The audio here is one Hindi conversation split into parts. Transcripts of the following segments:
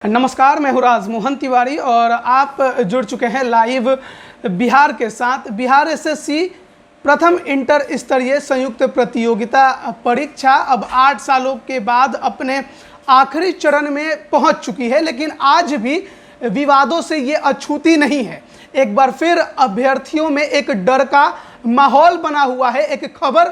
नमस्कार, मैं हूँ राज मोहन तिवारी और आप जुड़ चुके हैं लाइव बिहार के साथ। बिहार एसएससी प्रथम इंटर स्तरीय संयुक्त प्रतियोगिता परीक्षा अब 8 सालों के बाद अपने आखिरी चरण में पहुंच चुकी है, लेकिन आज भी विवादों से ये अछूती नहीं है। एक बार फिर अभ्यर्थियों में एक डर का माहौल बना हुआ है। एक खबर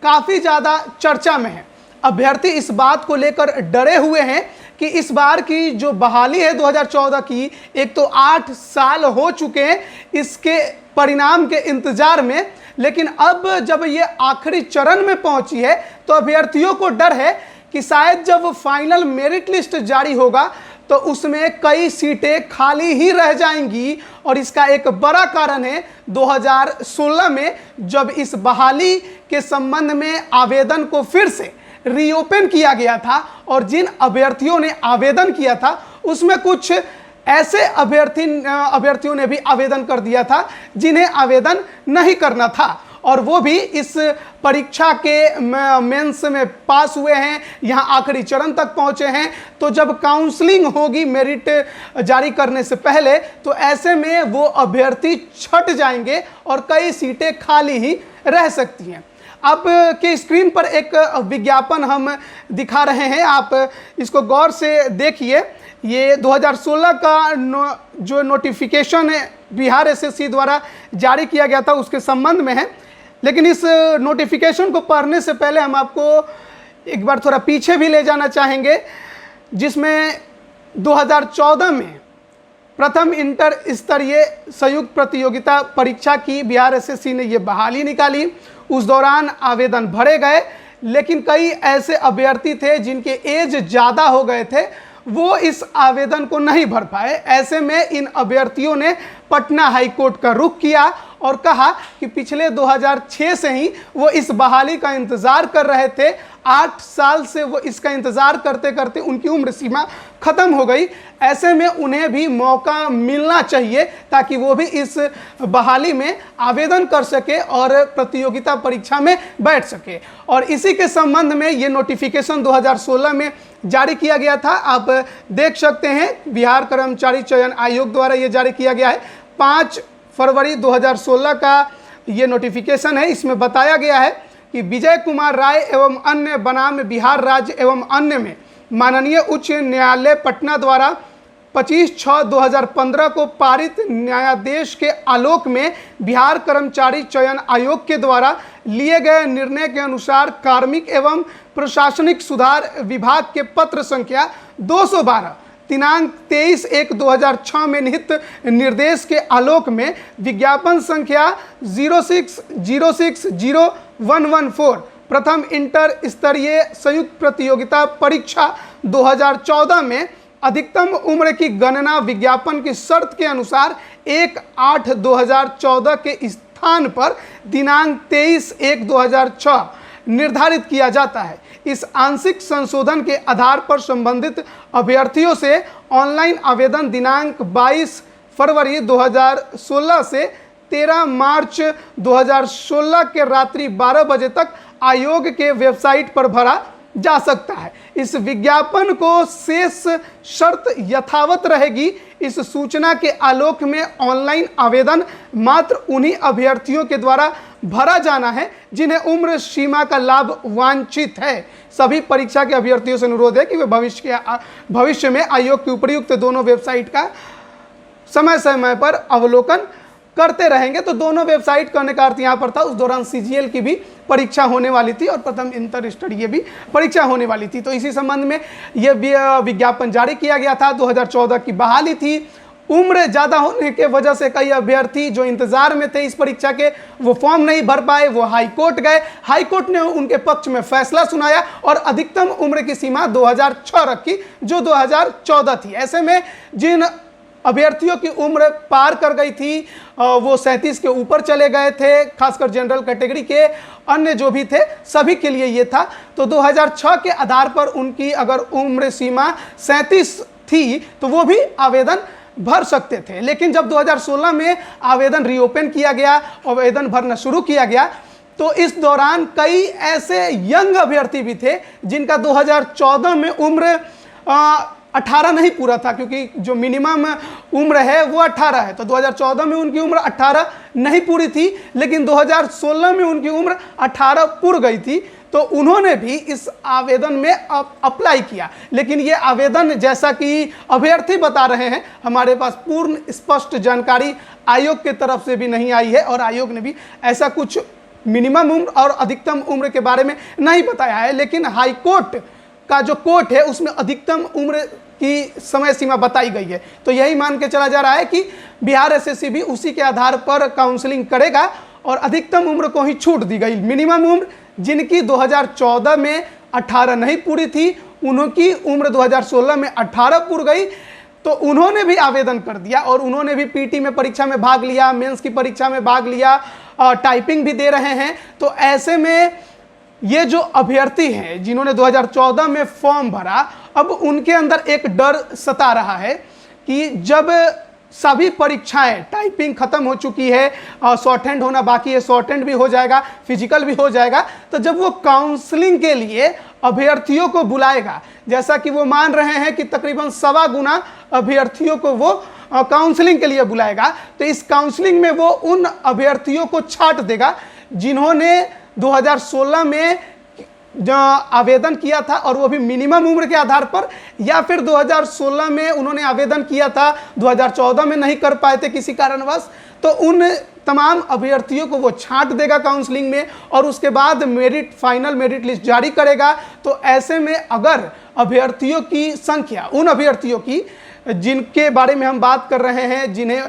काफ़ी ज़्यादा चर्चा में है। अभ्यर्थी इस बात को लेकर डरे हुए हैं कि इस बार की जो बहाली है 2014 की, एक तो 8 साल हो चुके हैं इसके परिणाम के इंतजार में, लेकिन अब जब ये आखिरी चरण में पहुंची है तो अभ्यर्थियों को डर है कि शायद जब फाइनल मेरिट लिस्ट जारी होगा तो उसमें कई सीटें खाली ही रह जाएंगी। और इसका एक बड़ा कारण है 2016 में जब इस बहाली के संबंध में आवेदन को फिर से रीओपन किया गया था और जिन अभ्यर्थियों ने आवेदन किया था उसमें कुछ ऐसे अभ्यर्थियों ने भी आवेदन कर दिया था जिन्हें आवेदन नहीं करना था, और वो भी इस परीक्षा के मेंस में पास हुए हैं, यहाँ आखिरी चरण तक पहुँचे हैं। तो जब काउंसलिंग होगी मेरिट जारी करने से पहले, तो ऐसे में वो अभ्यर्थी छट जाएंगे और कई सीटें खाली ही रह सकती हैं। अब के स्क्रीन पर एक विज्ञापन हम दिखा रहे हैं, आप इसको गौर से देखिए। ये 2016 का जो नोटिफिकेशन है बिहार एसएससी द्वारा जारी किया गया था उसके संबंध में है, लेकिन इस नोटिफिकेशन को पढ़ने से पहले हम आपको एक बार थोड़ा पीछे भी ले जाना चाहेंगे, जिसमें 2014 में प्रथम इंटर स्तरीय संयुक्त प्रतियोगिता परीक्षा की बिहार एसएससी ने ये बहाली निकाली। उस दौरान आवेदन भरे गए, लेकिन कई ऐसे अभ्यर्थी थे जिनके एज ज़्यादा हो गए थे, वो इस आवेदन को नहीं भर पाए। ऐसे में इन अभ्यर्थियों ने पटना हाईकोर्ट का रुख किया और कहा कि पिछले 2006 से ही वो इस बहाली का इंतज़ार कर रहे थे। 8 साल से वो इसका इंतज़ार करते करते उनकी उम्र सीमा ख़त्म हो गई। ऐसे में उन्हें भी मौका मिलना चाहिए ताकि वो भी इस बहाली में आवेदन कर सके और प्रतियोगिता परीक्षा में बैठ सके। और इसी के संबंध में ये नोटिफिकेशन 2016 में जारी किया गया था। आप देख सकते हैं बिहार कर्मचारी चयन आयोग द्वारा ये जारी किया गया है। 5 फरवरी 2016 का ये नोटिफिकेशन है। इसमें बताया गया है कि विजय कुमार राय एवं अन्य बनाम बिहार राज्य एवं अन्य में माननीय उच्च न्यायालय पटना द्वारा 25/6/2015 को पारित न्यायादेश के आलोक में बिहार कर्मचारी चयन आयोग के द्वारा लिए गए निर्णय के अनुसार कार्मिक एवं प्रशासनिक सुधार विभाग के पत्र संख्या 212 दिनांक 23/1/2006 में निहित निर्देश के आलोक में विज्ञापन संख्या 06060114 प्रथम इंटर स्तरीय संयुक्त प्रतियोगिता परीक्षा 2014 में अधिकतम उम्र की गणना विज्ञापन की शर्त के अनुसार 1/8/2014 के स्थान पर दिनांक 23/1/2006 निर्धारित किया जाता है। इस आंशिक संशोधन के आधार पर संबंधित अभ्यर्थियों से ऑनलाइन आवेदन दिनांक 22 फरवरी 2016 से 13 मार्च 2016 के रात्रि 12 बजे तक आयोग के वेबसाइट पर भरा जा सकता है। इस विज्ञापन को शेष शर्त यथावत रहेगी। इस सूचना के आलोक में ऑनलाइन आवेदन मात्र उन्हीं अभ्यर्थियों के द्वारा भरा जाना है जिन्हें उम्र सीमा का लाभ वांछित है। सभी परीक्षा के अभ्यर्थियों से अनुरोध है कि वे भविष्य में आयोग की उपयुक्त दोनों वेबसाइट का समय समय पर अवलोकन करते रहेंगे। तो दोनों वेबसाइट करने का अर्थ यहाँ पर था, उस दौरान सीजीएल की भी परीक्षा होने वाली थी और प्रथम इंटर स्तरीय भी परीक्षा होने वाली थी। तो इसी संबंध में यह विज्ञापन जारी किया गया था। 2014 की बहाली थी। उम्र ज़्यादा होने के वजह से कई अभ्यर्थी जो इंतज़ार में थे इस परीक्षा के, वो फॉर्म नहीं भर पाए, वो हाईकोर्ट गए। हाईकोर्ट ने उनके पक्ष में फैसला सुनाया और अधिकतम उम्र की सीमा 2006 रखी जो 2014 थी। ऐसे में जिन अभ्यर्थियों की उम्र पार कर गई थी, वो 37 के ऊपर चले गए थे, खासकर जनरल कैटेगरी के, अन्य जो भी थे सभी के लिए ये था। तो 2006 के आधार पर उनकी अगर उम्र सीमा 37 थी तो वो भी आवेदन भर सकते थे। लेकिन जब 2016 में आवेदन रीओपन किया गया, आवेदन भरना शुरू किया गया, तो इस दौरान कई ऐसे यंग अभ्यर्थी भी थे जिनका 2014 में उम्र 18 नहीं पूरा था, क्योंकि जो मिनिमम उम्र है वो 18 है। तो 2014 में उनकी उम्र 18 नहीं पूरी थी, लेकिन 2016 में उनकी उम्र 18 पूरी गई थी। तो उन्होंने भी इस आवेदन में अप्लाई किया, लेकिन ये आवेदन, जैसा कि अभ्यर्थी बता रहे हैं, हमारे पास पूर्ण स्पष्ट जानकारी आयोग की तरफ से भी नहीं आई है, और आयोग ने भी ऐसा कुछ मिनिमम उम्र और अधिकतम उम्र के बारे में नहीं बताया है। लेकिन हाई कोर्ट का जो कोर्ट है उसमें अधिकतम उम्र की समय सीमा बताई गई है। तो यही मान के चला जा रहा है कि बिहार एसएससी भी उसी के आधार पर काउंसलिंग करेगा, और अधिकतम उम्र को ही छूट दी गई। मिनिमम उम्र जिनकी 2014 में 18 नहीं पूरी थी, उनकी उम्र 2016 में 18 पूरी गई, तो उन्होंने भी आवेदन कर दिया, और उन्होंने भी पीटी में परीक्षा में भाग लिया, मेंस की परीक्षा में भाग लिया, टाइपिंग भी दे रहे हैं। तो ऐसे में ये जो अभ्यर्थी हैं जिन्होंने 2014 में फॉर्म भरा, अब उनके अंदर एक डर सता रहा है कि जब सभी परीक्षाएं, टाइपिंग खत्म हो चुकी है, शॉर्ट हैंड होना बाकी है, शॉर्ट हैंड भी हो जाएगा, फिजिकल भी हो जाएगा, तो जब वो काउंसलिंग के लिए अभ्यर्थियों को बुलाएगा, जैसा कि वो मान रहे हैं कि तकरीबन 1.25 गुना अभ्यर्थियों को वो काउंसलिंग के लिए बुलाएगा, तो इस काउंसलिंग में वो उन अभ्यर्थियों को छांट देगा जिन्होंने 2016 में जो आवेदन किया था, और वो भी मिनिमम उम्र के आधार पर, या फिर 2016 में उन्होंने आवेदन किया था, 2014 में नहीं कर पाए थे किसी कारणवश, तो उन तमाम अभ्यर्थियों को वो छांट देगा काउंसलिंग में, और उसके बाद फाइनल मेरिट लिस्ट जारी करेगा। तो ऐसे में अगर अभ्यर्थियों की संख्या, उन अभ्यर्थियों की जिनके बारे में हम बात कर रहे हैं, जिन्हें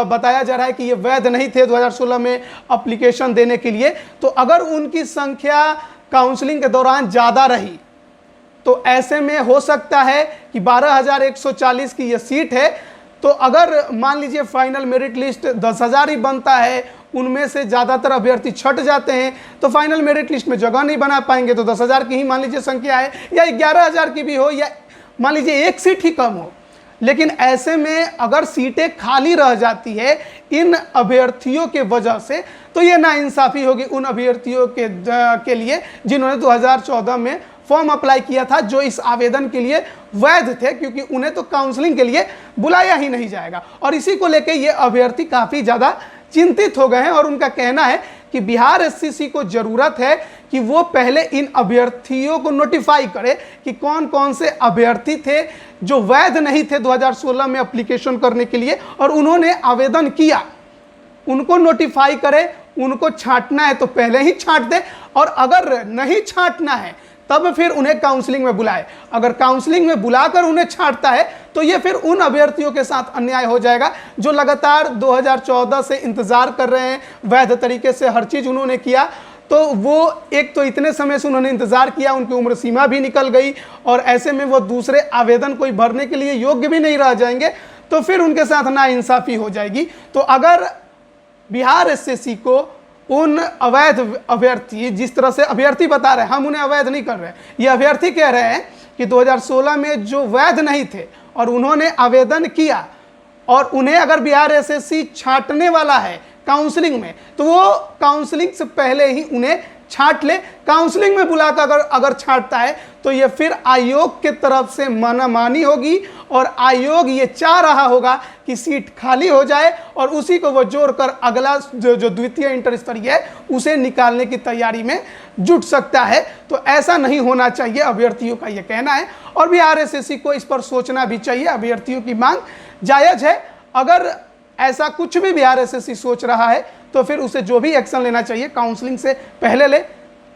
बताया जा रहा है कि ये वैध नहीं थे 2016 में एप्लीकेशन देने के लिए, तो अगर उनकी संख्या काउंसलिंग के दौरान ज़्यादा रही, तो ऐसे में हो सकता है कि 12,140 की ये सीट है, तो अगर मान लीजिए फाइनल मेरिट लिस्ट 10,000 ही बनता है, उनमें से ज़्यादातर अभ्यर्थी छट जाते हैं, तो फाइनल मेरिट लिस्ट में जगह नहीं बना पाएंगे। तो 10,000 की ही मान लीजिए संख्या है, या 11,000 की भी हो, या मान लीजिए एक सीट ही कम हो, लेकिन ऐसे में अगर सीटें खाली रह जाती है इन अभ्यर्थियों के वजह से, तो ये नाइंसाफ़ी होगी उन अभ्यर्थियों के लिए जिन्होंने 2014 में फॉर्म अप्लाई किया था, जो इस आवेदन के लिए वैध थे, क्योंकि उन्हें तो काउंसलिंग के लिए बुलाया ही नहीं जाएगा। और इसी को लेकर ये अभ्यर्थी काफ़ी ज़्यादा चिंतित हो गए हैं, और उनका कहना है कि बिहार एसएससी को ज़रूरत है कि वो पहले इन अभ्यर्थियों को नोटिफाई करे कि कौन कौन से अभ्यर्थी थे जो वैध नहीं थे 2016 में एप्लीकेशन करने के लिए, और उन्होंने आवेदन किया, उनको नोटिफाई करे। उनको छांटना है तो पहले ही छांट दे, और अगर नहीं छांटना है तब फिर उन्हें काउंसलिंग में बुलाए। अगर काउंसलिंग में बुलाकर उन्हें छांटता है तो ये फिर उन अभ्यर्थियों के साथ अन्याय हो जाएगा जो लगातार 2014 से इंतज़ार कर रहे हैं, वैध तरीके से हर चीज़ उन्होंने किया। तो वो एक तो इतने समय से उन्होंने इंतज़ार किया, उनकी उम्र सीमा भी निकल गई, और ऐसे में वो दूसरे आवेदन कोई भरने के लिए योग्य भी नहीं रह जाएंगे, तो फिर उनके साथ नाइंसाफ़ी हो जाएगी। तो अगर बिहार एसएससी को उन अवैध अभ्यर्थी, जिस तरह से अभ्यर्थी बता रहे हैं, हम उन्हें अवैध नहीं कर रहे हैं, ये अभ्यर्थी कह रहे हैं कि 2016 में जो वैध नहीं थे और उन्होंने आवेदन किया, और उन्हें अगर बिहार एसएससी छांटने वाला है काउंसलिंग में, तो वो काउंसलिंग से पहले ही उन्हें छांट ले। काउंसलिंग में बुलाकर अगर छांटता है तो ये फिर आयोग के तरफ से मनमानी होगी, और आयोग ये चाह रहा होगा कि सीट खाली हो जाए, और उसी को वो जोड़कर अगला जो द्वितीय इंटर स्तरीय है उसे निकालने की तैयारी में जुट सकता है। तो ऐसा नहीं होना चाहिए, अभ्यर्थियों का ये कहना है, और बिहार एसएससी को इस पर सोचना भी चाहिए। अभ्यर्थियों की मांग जायज़ है। अगर ऐसा कुछ भी बिहार एसएससी सोच रहा है तो फिर उसे जो भी एक्शन लेना चाहिए काउंसलिंग से पहले ले,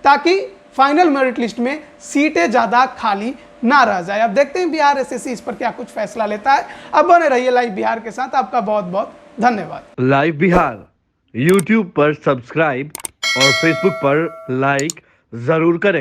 ताकि फाइनल मेरिट लिस्ट में सीटें ज़्यादा खाली ना रह जाए। अब देखते हैं बिहार एसएससी इस पर क्या कुछ फैसला लेता है। अब बने रहिए लाइव बिहार के साथ। आपका बहुत बहुत धन्यवाद। लाइव बिहार यूट्यूब पर सब्सक्राइब और फेसबुक पर लाइक जरूर करें।